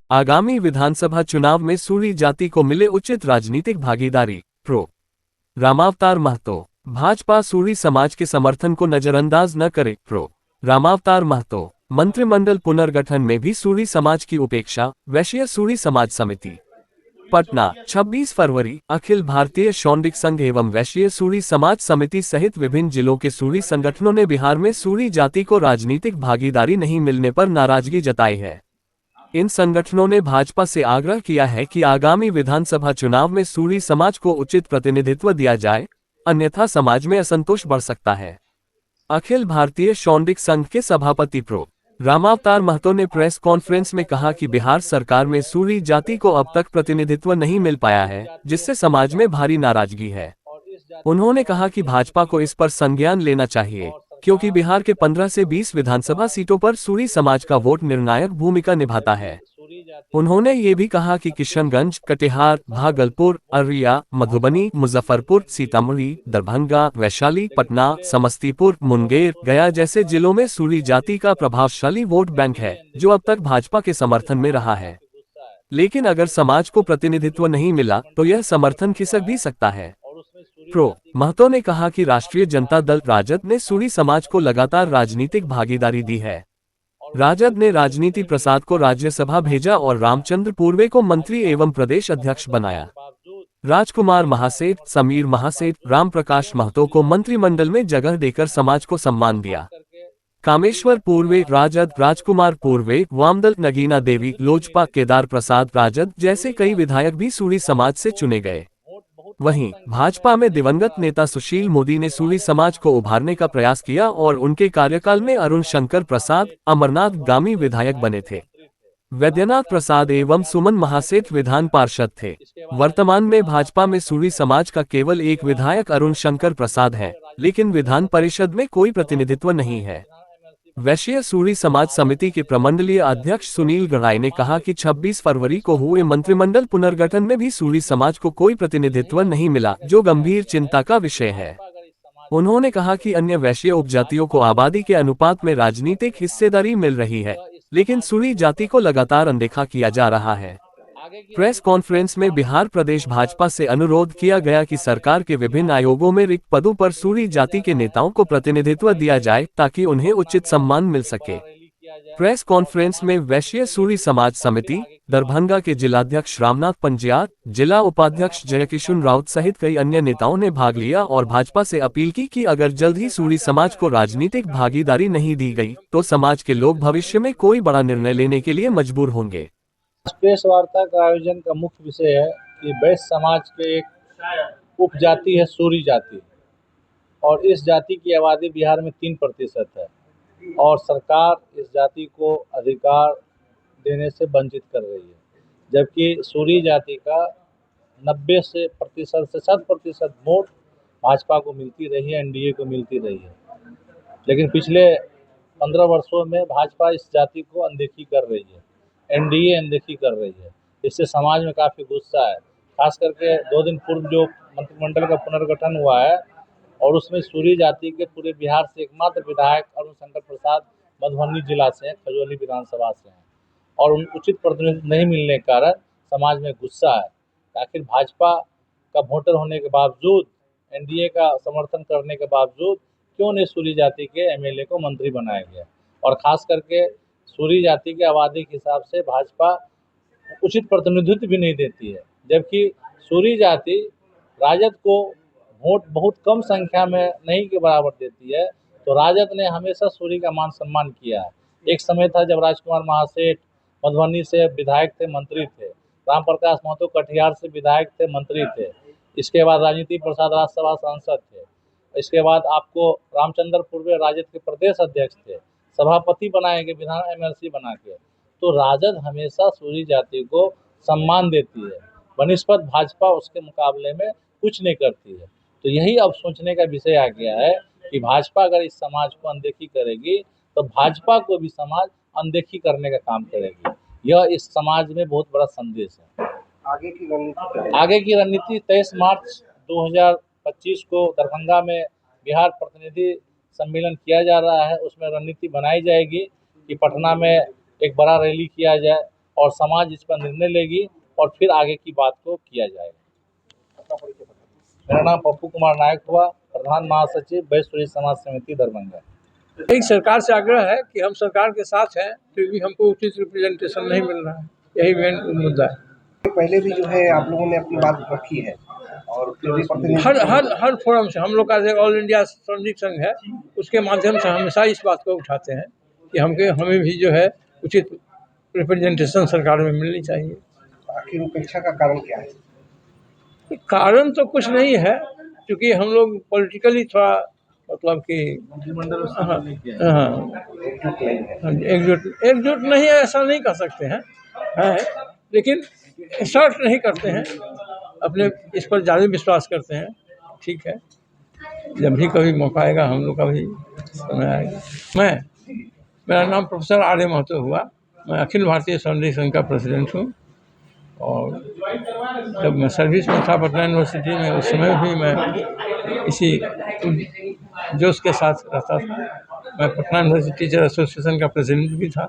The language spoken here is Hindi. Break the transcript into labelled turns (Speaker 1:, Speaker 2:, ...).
Speaker 1: आगामी विधानसभा चुनाव में सूरी जाति को मिले उचित राजनीतिक भागीदारी। प्रो रामावतार महतो। भाजपा सूरी समाज के समर्थन को नजरअंदाज न करे। प्रो रामावतार महतो। मंत्रिमंडल पुनर्गठन में भी सूरी समाज की उपेक्षा। वैश्य सूरी समाज समिति पटना 26 फरवरी। अखिल भारतीय शौनडिक संघ एवं वैश्य सूरी समाज समिति सहित विभिन्न जिलों के सूरी संगठनों ने बिहार में सूरी जाति को राजनीतिक भागीदारी नहीं मिलने पर नाराजगी जताई है। इन संगठनों ने भाजपा से आग्रह किया है कि आगामी विधानसभा चुनाव में सूरी समाज को उचित प्रतिनिधित्व दिया जाए, अन्यथा समाज में असंतोष बढ़ सकता है। अखिल भारतीय शौनडिक संघ के सभापति प्रो रामावतार महतो ने प्रेस कॉन्फ्रेंस में कहा कि बिहार सरकार में सूरी जाति को अब तक प्रतिनिधित्व नहीं मिल पाया है, जिससे समाज में भारी नाराजगी है। उन्होंने कहा कि भाजपा को इस पर संज्ञान लेना चाहिए, क्योंकि बिहार के 15 से 20 विधानसभा सीटों पर सूरी समाज का वोट निर्णायक भूमिका निभाता है। उन्होंने ये भी कहा कि किशनगंज, कटिहार, भागलपुर, अररिया, मधुबनी, मुजफ्फरपुर, सीतामढ़ी, दरभंगा, वैशाली, पटना, समस्तीपुर, मुंगेर, गया जैसे जिलों में सूरी जाति का प्रभावशाली वोट बैंक है, जो अब तक भाजपा के समर्थन में रहा है। लेकिन अगर समाज को प्रतिनिधित्व नहीं मिला तो यह समर्थन खिसक भी सकता है। प्रो महतो ने कहा कि राष्ट्रीय जनता दल राजद ने सूरी समाज को लगातार राजनीतिक भागीदारी दी है। राजद ने राजनीति प्रसाद को राज्यसभा भेजा और रामचंद्र पूर्वे को मंत्री एवं प्रदेश अध्यक्ष बनाया। राजकुमार महासेठ, समीर महासेठ, राम प्रकाश महतो को मंत्रिमंडल में जगह देकर समाज को सम्मान दिया। कामेश्वर पूर्वे राजद, राजकुमार पूर्वे वामदल, नगीना देवी लोजपा, केदार प्रसाद राजद जैसे कई विधायक भी सूरी समाज से चुने गए। वहीं भाजपा में दिवंगत नेता सुशील मोदी ने सूरी समाज को उभारने का प्रयास किया और उनके कार्यकाल में अरुण शंकर प्रसाद अमरनाथ गामी विधायक बने थे। वैद्यनाथ प्रसाद एवं सुमन महासेठ विधान पार्षद थे। वर्तमान में भाजपा में सूरी समाज का केवल एक विधायक अरुण शंकर प्रसाद है, लेकिन विधान परिषद में कोई प्रतिनिधित्व नहीं है। वैश्य सूरी समाज समिति के प्रमंडलीय अध्यक्ष सुनील गढ़ाई ने कहा कि 26 फरवरी को हुए मंत्रिमंडल पुनर्गठन में भी सूरी समाज को कोई प्रतिनिधित्व नहीं मिला, जो गंभीर चिंता का विषय है। उन्होंने कहा कि अन्य वैश्य उपजातियों को आबादी के अनुपात में राजनीतिक हिस्सेदारी मिल रही है, लेकिन सूरी जाति को लगातार अनदेखा किया जा रहा है। प्रेस कॉन्फ्रेंस में बिहार प्रदेश भाजपा से अनुरोध किया गया कि सरकार के विभिन्न आयोगों में रिक्त पदों पर सूरी जाति के नेताओं को प्रतिनिधित्व दिया जाए, ताकि उन्हें उचित सम्मान मिल सके। प्रेस कॉन्फ्रेंस में वैश्य सूरी समाज समिति दरभंगा के जिलाध्यक्ष रामनाथ पंजियार, जिला उपाध्यक्ष जयकिशुन राउत सहित कई अन्य नेताओं ने भाग लिया और भाजपा से अपील की कि अगर जल्द ही सूरी समाज को राजनीतिक भागीदारी नहीं दी गई तो समाज के लोग भविष्य में कोई बड़ा निर्णय लेने के लिए मजबूर होंगे।
Speaker 2: प्रेस वार्ता का आयोजन का मुख्य विषय है कि वैश्य समाज के एक उपजाति है सूरी जाति, और इस जाति की आबादी बिहार में 3% है और सरकार इस जाति को अधिकार देने से वंचित कर रही है, जबकि सूरी जाति का 90% से 100% वोट भाजपा को मिलती रही है, एनडीए को मिलती रही है। लेकिन पिछले 15 वर्षों में भाजपा इस जाति को अनदेखी कर रही है, एनडीए अनदेखी कर रही है। इससे समाज में काफ़ी गुस्सा है। खास करके 2 दिन पूर्व जो मंत्रिमंडल का पुनर्गठन हुआ है और उसमें सूरी जाति के पूरे बिहार से एकमात्र विधायक अरुण शंकर प्रसाद मधुबनी जिला से हैं, खजौली विधानसभा से हैं, और उन उचित प्रतिनिधित्व नहीं मिलने के कारण समाज में गुस्सा है। आखिर भाजपा का वोटर होने के बावजूद, एनडीए का समर्थन करने के बावजूद क्यों नहीं सूरी जाति के एमएलए को मंत्री बनाया गया? और खास करके सूरी जाति के आबादी के हिसाब से भाजपा उचित प्रतिनिधित्व भी नहीं देती है, जबकि सूरी जाति राजद को वोट बहुत कम संख्या में नहीं के बराबर देती है। तो राजद ने हमेशा सूरी का मान सम्मान किया है। एक समय था जब राजकुमार महासेठ मधुबनी से विधायक थे, मंत्री थे, राम प्रकाश महतो कटिहार से विधायक थे, मंत्री थे। इसके बाद राजनीति प्रसाद राज्यसभा सांसद थे। इसके बाद आपको रामचंद्र पूर्वे राजद के प्रदेश अध्यक्ष थे, सभापति बनाए गए विधान एमएलसी बना के। तो राजद हमेशा सूरी जाति को सम्मान देती है, बनिस्पत भाजपा उसके मुकाबले में कुछ नहीं करती है। तो यही अब सोचने का विषय आ गया है कि भाजपा अगर इस समाज को अनदेखी करेगी तो भाजपा को भी समाज अनदेखी करने का काम करेगी। यह इस समाज में बहुत बड़ा संदेश है। आगे की रणनीति 23 मार्च 2025 को दरभंगा में बिहार प्रतिनिधि सम्मेलन किया जा रहा है। उसमें रणनीति बनाई जाएगी कि पटना में एक बड़ा रैली किया जाए और समाज इस पर निर्णय लेगी और फिर आगे की बात को किया जाएगा। मेरा नाम पप्पू कुमार नायक हुआ, प्रधान महासचिव वैश्य सूर्य समाज समिति दरभंगा।
Speaker 3: एक सरकार से आग्रह है कि हम सरकार के साथ हैं, फिर भी हमको उचित रिप्रेजेंटेशन नहीं मिल रहा है, यही मेन मुद्दा है।
Speaker 4: पहले भी जो है आप लोगों ने अपनी बात रखी है और फिर भी
Speaker 3: हर फोरम से हम लोग का जो ऑल इंडिया श्रमिक संघ है उसके माध्यम से हमेशा इस बात को उठाते हैं कि हमें भी जो है उचित रिप्रेजेंटेशन सरकार में मिलनी चाहिए।
Speaker 4: आखिर उपेक्षा का कारण क्या है?
Speaker 3: कारण तो कुछ नहीं है, क्योंकि हम लोग पॉलिटिकली थोड़ा मतलब कि एकजुट नहीं है, ऐसा नहीं कह सकते हैं, लेकिन शॉर्ट नहीं करते हैं, अपने इस पर ज़्यादा विश्वास करते हैं। ठीक है, जब भी कभी मौका आएगा हम लोग का भी समय आएगा। मेरा नाम प्रोफेसर आर्य महतो हुआ, मैं अखिल भारतीय सौंदर्य संघ का प्रेसिडेंट हूँ। और जब मैं सर्विस में था पटना यूनिवर्सिटी में, उस समय भी मैं इसी जोश के साथ रहता था। मैं पटना यूनिवर्सिटी टीचर एसोसिएशन का प्रेसिडेंट भी था।